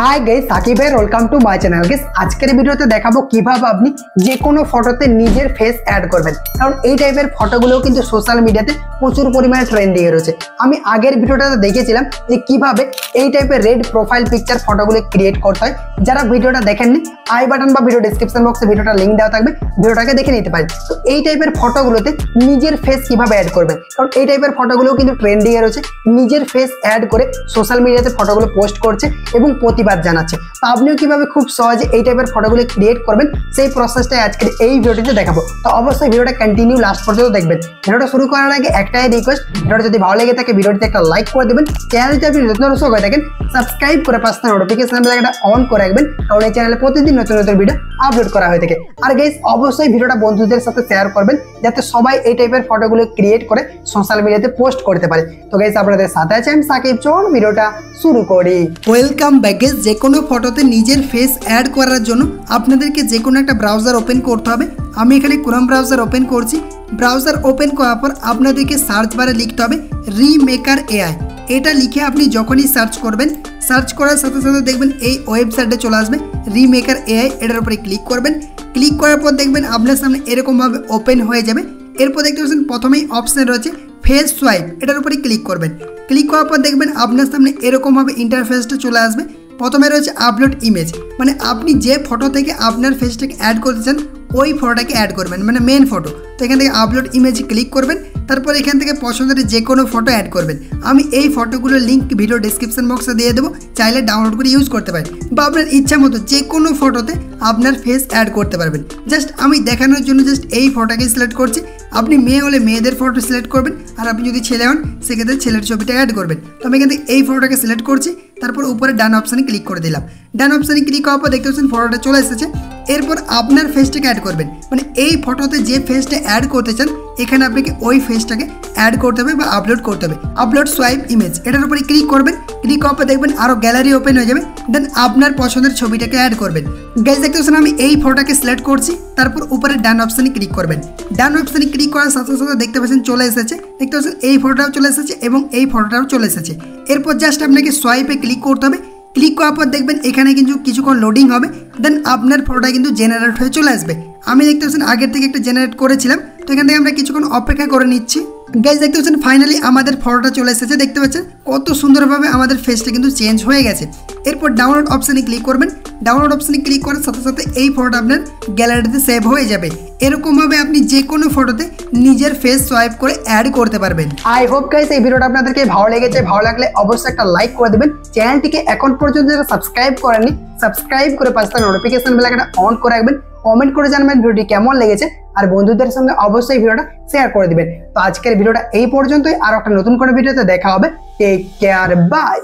हाय guys Sakib भाई welcome to my channel. Guys আজকের ভিডিওতে দেখাবো কিভাবে আপনি যে কোনো ফটোতে নিজের ফেস অ্যাড করবেন, কারণ এই টাইপের ফটোগুলো কিন্তু সোশ্যাল মিডিয়াতে প্রচুর পরিমাণে ট্রেন্ডিং এ রয়েছে। আমি আগের ভিডিওটাতে দেখিয়েছিলাম যে কিভাবে এই টাইপের রেড প্রোফাইল পিকচার ফটোগুলো ক্রিয়েট করতে হয়। যারা ভিডিওটা দেখেননি আই বাটন বা ভিডিও ডেসক্রিপশন বক্সে ভিডিওটা লিংক দেওয়া থাকবে, ভিডিওটাকে দেখে নিতে পারেন। তো এই টাইপের ফটোগুলোতে নিজের ফেস কিভাবে অ্যাড করবেন, কারণ এই টাইপের ফটোগুলো কিন্তু ট্রেন্ডিং এ রয়েছে। নিজের ফেস অ্যাড করে সোশ্যাল মিডিয়াতে ফটোগুলো পোস্ট করছে এবং প্রতিবাদ জানাচ্ছে। তো আপনিও কিভাবে খুব সহজে এই টাইপের ফটোগুলো ক্রিয়েট করবেন সেই প্রসেসটাই আজকের এই ভিডিওটিতে দেখাবো। তো অবশ্যই ভিডিওটা কন্টিনিউ লাস্ট পর্যন্ত দেখবেন। ভিডিওটা শুরু করার আগে একটাই রিকোয়েস্ট, ভিডিওটা যদি ভালো লেগে থাকে ভিডিওটিতে একটা লাইক করে দেবেন। চ্যানেলটি আপনি নতুন দর্শক হয়ে থাকেন সাবস্ক্রাইব করে পাশে নোটিফিকেশন বেলটা অন করে রাখবেন, কারণ এই চ্যানেলে প্রতিদিন নতুন নতুন ভিডিও আপলোড করা হয়ে থাকে। আর গাইস অবশ্যই ভিডিওটা বন্ধুদের সাথে শেয়ার করবেন যাতে সবাই এই টাইপের ফটোগুলো ক্রিয়েট করে সোশ্যাল মিডিয়াতে পোস্ট করতে পারে। তো গাইস আপনাদের সাথে আছে আমি সাকিব, চল ভিডিওটা শুরু করি। Welcome back guys. যে কোনো ফটোতে নিজের ফেস অ্যাড করার জন্য আপনাদেরকে যে কোনো একটা ব্রাউজার ওপেন করতে হবে। আমি এখানে ক্রোম ব্রাউজার ওপেন করছি। ব্রাউজার ওপেন করার পর আপনাদেরকে সার্চ বারে লিখতে হবে রিমেকার এআই। এটা লিখে আপনি যখনই সার্চ করবেন, সার্চ করার সাথে সাথে দেখবেন এই ওয়েবসাইটে চলে আসবে রিমেকার এআই। এটার উপরে ক্লিক করবেন। ক্লিক করার পর দেখবেন আপনার সামনে এরকমভাবে ওপেন হয়ে যাবে। এরপর দেখতে পাচ্ছেন প্রথমেই অপশান রয়েছে ফেস সোয়াইপ, এটার উপরে ক্লিক করবেন। ক্লিক করার পর দেখবেন আপনার সামনে এরকমভাবে ইন্টারফেসটা চলে আসবে। প্রথমে রয়েছে আপলোড ইমেজ, মানে আপনি যে ফটো থেকে আপনার ফেসটাকে অ্যাড করতে চান ওই ফটোটাকে অ্যাড করবেন, মানে মেন ফটো। তো এখান থেকে আপলোড ইমেজ ক্লিক করবেন। তারপর এখান থেকে পছন্দের যে কোনো ফটো অ্যাড করবেন। আমি এই ফটোগুলোর লিঙ্ক ভিডিও ডেসক্রিপশন বক্সে দিয়ে দেবো, চাইলে ডাউনলোড করে ইউজ করতে পারেন, বা আপনার ইচ্ছা মতো যে কোনো ফটোতে আপনার ফেস অ্যাড করতে পারবেন। জাস্ট আমি দেখানোর জন্য জাস্ট এই ফটোটাকে সিলেক্ট করছি। আপনি মেয়ে হলে মেয়েদের ফটো সিলেক্ট করবেন, আর আপনি যদি ছেলে হন সেক্ষেত্রে ছেলের ছবিটা অ্যাড করবেন। তো আমি এখান থেকে এই ফটোটাকে সিলেক্ট করছি। তারপর উপরে ডান অপশানে ক্লিক করে দিলাম। ডান অপশানে ক্লিক করার পর দেখতে পাচ্ছেন ফটোটা চলে এসেছে। এরপর আপনার ফেসটাকে অ্যাড করবেন, মানে এই ফটোতে যে ফেসটা অ্যাড করতে চান এখানে আপনাকে ওই ফেসটাকে অ্যাড করতে হবে বা আপলোড করতে হবে। আপলোড সোয়াইপ ইমেজ, এটার উপরে ক্লিক করবেন। ক্লিক করার পর দেখবেন আরও গ্যালারি ওপেন হয়ে যাবে। দেন আপনার পছন্দের ছবিটাকে অ্যাড করবেন। গাইস দেখতে পাচ্ছেন আমি এই ফটোটাকে সিলেক্ট করছি। তারপর উপরে ডান অপশানে ক্লিক করবেন। ডান অপশানে ক্লিক করার সাথে সাথে দেখতে পাচ্ছেন চলে এসেছে। দেখতে পাচ্ছেন এই ফটোটাও চলে এসেছে এবং এই ফটোটাও চলে এসেছে। এরপর জাস্ট আপনাকে সোয়াইপে ক্লিক করতে হবে। ক্লিক করার পর দেখবেন এখানে কিন্তু কিছুক্ষণ লোডিং হবে। দেন আপনার ফটোটা কিন্তু জেনারেট হয়ে চলে আসবে। আমি দেখতে পাচ্ছেন আগের থেকে একটা জেনারেট করেছিলাম, তো এখান থেকে আমরা কিছুক্ষণ অপেক্ষা করে নিচ্ছি। গাইস দেখতে পাচ্ছেন ফাইনালি আমাদের ফটোটা চলে এসেছে। দেখতে পাচ্ছেন কত সুন্দরভাবে আমাদের ফেসটা কিন্তু চেঞ্জ হয়ে গেছে। এরপর ডাউনলোড অপশানে ক্লিক করবেন। ডাউনলোড অপশানে ক্লিক করার সাথে সাথে এই ফটোটা আপনার গ্যালারিতে সেভ হয়ে যাবে। এরকমভাবে আপনি যে কোনো ফটোতে নিজের ফেস সোয়াইপ করে অ্যাড করতে পারবেন। আই হোপ গাইস এই ভিডিওটা আপনাদেরকে ভালো লেগেছে। ভালো লাগলে অবশ্যই একটা লাইক করে দেবেন। চ্যানেলটিকে এখন পর্যন্ত যারা সাবস্ক্রাইব করেননি সাবস্ক্রাইব করে পাশে নোটিফিকেশন বেলটা অন করে রাখবেন। কমেন্ট করে জানাবেন ভিডিওটি কেমন লেগেছে, আর বন্ধুদের সঙ্গে অবশ্যই ভিডিওটা শেয়ার করে দিবেন। তো আজকের ভিডিওটা এই পর্যন্তই, আর একটা নতুন কোনো ভিডিওতে দেখা হবে। Take care, by.